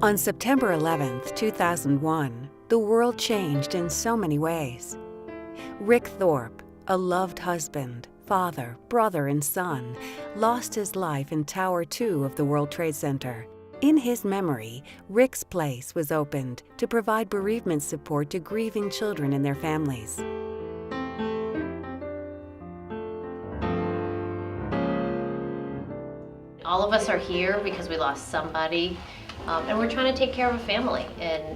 On September 11, 2001, the world changed in so many ways. Rick Thorpe, a loved husband, father, brother, and son, lost his life in Tower 2 of the World Trade Center. In his memory, Rick's Place was opened to provide bereavement support to grieving children and their families. All of us are here because we lost somebody, and we're trying to take care of a family. And,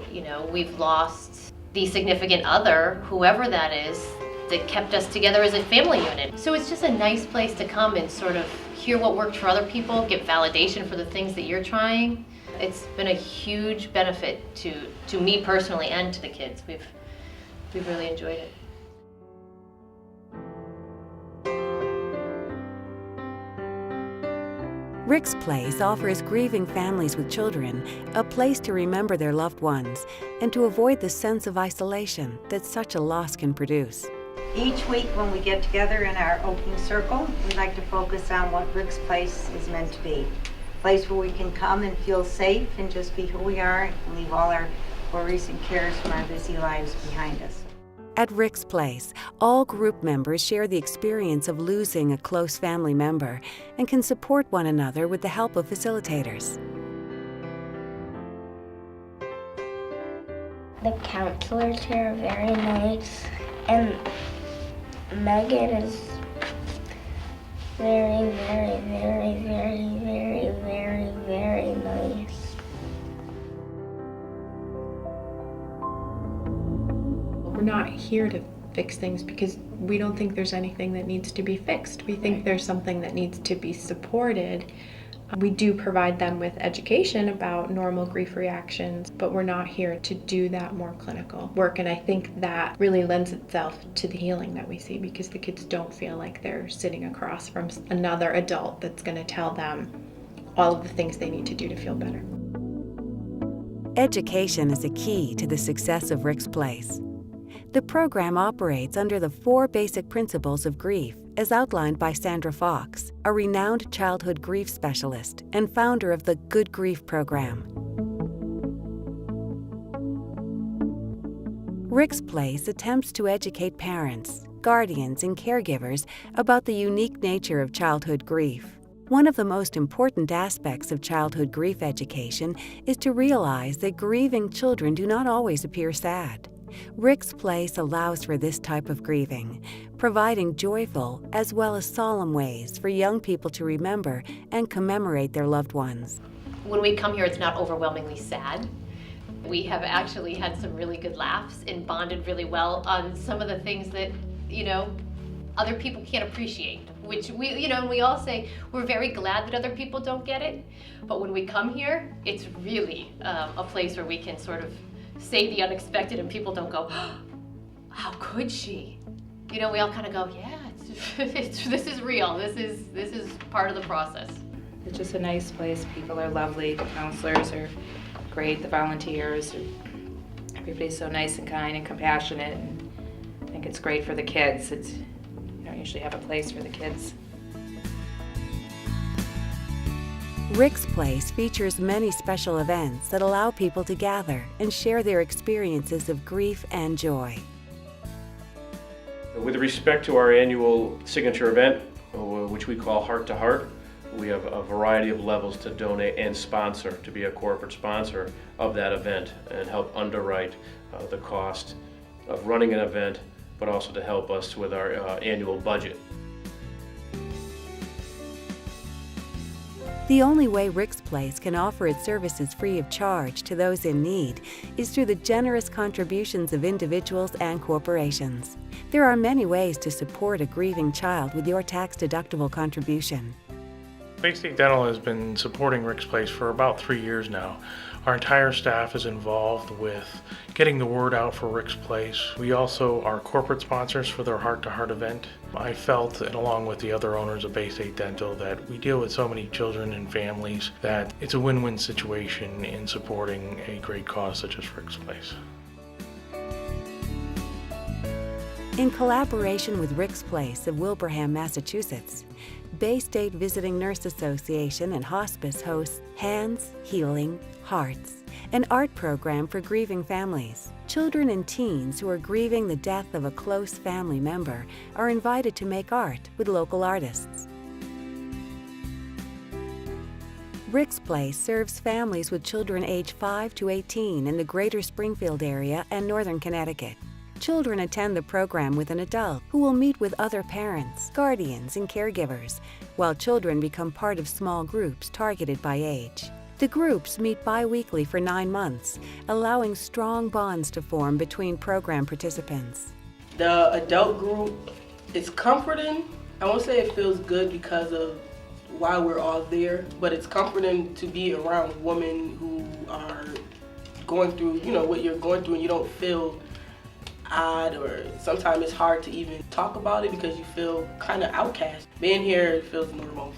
we've lost the significant other, whoever that is, that kept us together as a family unit. So it's just a nice place to come and sort of hear what worked for other people, get validation for the things that you're trying. It's been a huge benefit to me personally and to the kids. We've really enjoyed it. Rick's Place offers grieving families with children a place to remember their loved ones and to avoid the sense of isolation that such a loss can produce. Each week when we get together in our opening circle, we like to focus on what Rick's Place is meant to be. A place where we can come and feel safe and just be who we are and leave all our worries and cares from our busy lives behind us. At Rick's Place, all group members share the experience of losing a close family member and can support one another with the help of facilitators. The counselors here are very nice, and Megan is very, very, very, very, very, very, very nice. We're not here to fix things because we don't think there's anything that needs to be fixed. We think there's something that needs to be supported. We do provide them with education about normal grief reactions, but we're not here to do that more clinical work. And I think that really lends itself to the healing that we see because the kids don't feel like they're sitting across from another adult that's going to tell them all of the things they need to do to feel better. Education is a key to the success of Rick's Place. The program operates under the 4 basic principles of grief, as outlined by Sandra Fox, a renowned childhood grief specialist and founder of the Good Grief program. Rick's Place attempts to educate parents, guardians, and caregivers about the unique nature of childhood grief. One of the most important aspects of childhood grief education is to realize that grieving children do not always appear sad. Rick's Place allows for this type of grieving, providing joyful as well as solemn ways for young people to remember and commemorate their loved ones. When we come here, it's not overwhelmingly sad. We have actually had some really good laughs and bonded really well on some of the things that, other people can't appreciate, which we all say we're very glad that other people don't get it. But when we come here, it's really a place where we can sort of say the unexpected and people don't go, oh, how could she? We all kind of go, yeah, this is real. This is part of the process. It's just a nice place. People are lovely. The counselors are great. The volunteers, everybody's so nice and kind and compassionate. And I think it's great for the kids. You don't usually have a place for the kids. Rick's Place features many special events that allow people to gather and share their experiences of grief and joy. With respect to our annual signature event, which we call Heart to Heart, we have a variety of levels to donate and sponsor, to be a corporate sponsor of that event and help underwrite the cost of running an event, but also to help us with our annual budget. The only way Rick's Place can offer its services free of charge to those in need is through the generous contributions of individuals and corporations. There are many ways to support a grieving child with your tax-deductible contribution. Bay State Dental has been supporting Rick's Place for about 3 years now. Our entire staff is involved with getting the word out for Rick's Place. We also are corporate sponsors for their Heart to Heart event. I felt, and along with the other owners of Bay State Dental, that we deal with so many children and families that it's a win-win situation in supporting a great cause such as Rick's Place. In collaboration with Rick's Place of Wilbraham, Massachusetts, Bay State Visiting Nurse Association and Hospice hosts Hands, Healing, Hearts, an art program for grieving families. Children and teens who are grieving the death of a close family member are invited to make art with local artists. Rick's Place serves families with children age 5 to 18 in the Greater Springfield area and Northern Connecticut. Children attend the program with an adult who will meet with other parents, guardians, and caregivers, while children become part of small groups targeted by age. The groups meet bi-weekly for 9 months, allowing strong bonds to form between program participants. The adult group is comforting. I won't say it feels good because of why we're all there, but it's comforting to be around women who are going through, what you're going through, and you don't feel odd, or sometimes it's hard to even talk about it because you feel kind of outcast. Being here, it feels normal.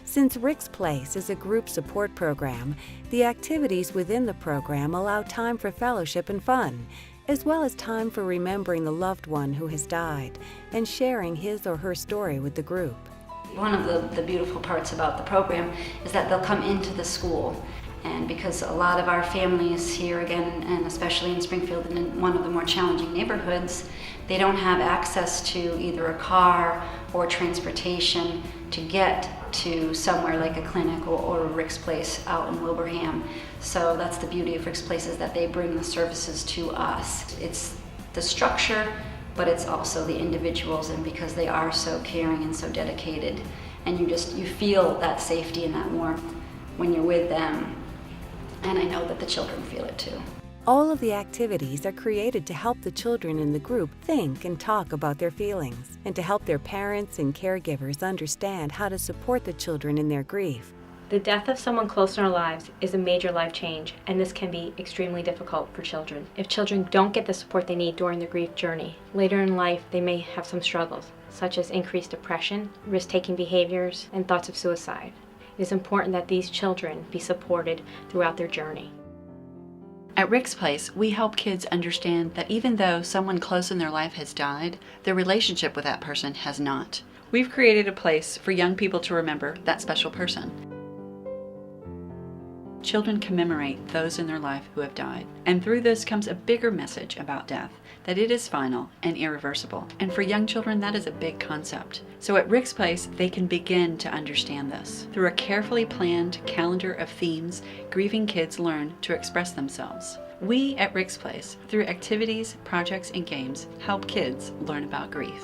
Since Rick's Place is a group support program, the activities within the program allow time for fellowship and fun, as well as time for remembering the loved one who has died and sharing his or her story with the group. One of the beautiful parts about the program is that they'll come into the school. And because a lot of our families here, again, and especially in Springfield and in one of the more challenging neighborhoods, they don't have access to either a car or transportation to get to somewhere like a clinic or Rick's Place out in Wilbraham. So that's the beauty of Rick's Place, is that they bring the services to us. It's the structure, but it's also the individuals, and because they are so caring and so dedicated, and you feel that safety and that warmth when you're with them. And I know that the children feel it too. All of the activities are created to help the children in the group think and talk about their feelings, and to help their parents and caregivers understand how to support the children in their grief. The death of someone close in our lives is a major life change, and this can be extremely difficult for children. If children don't get the support they need during their grief journey, later in life they may have some struggles, such as increased depression, risk-taking behaviors, and thoughts of suicide. It is important that these children be supported throughout their journey. At Rick's Place, we help kids understand that even though someone close in their life has died, their relationship with that person has not. We've created a place for young people to remember that special person. Children commemorate those in their life who have died. And through this comes a bigger message about death, that it is final and irreversible. And for young children, that is a big concept. So at Rick's Place, they can begin to understand this. Through a carefully planned calendar of themes, grieving kids learn to express themselves. We at Rick's Place, through activities, projects, and games, help kids learn about grief.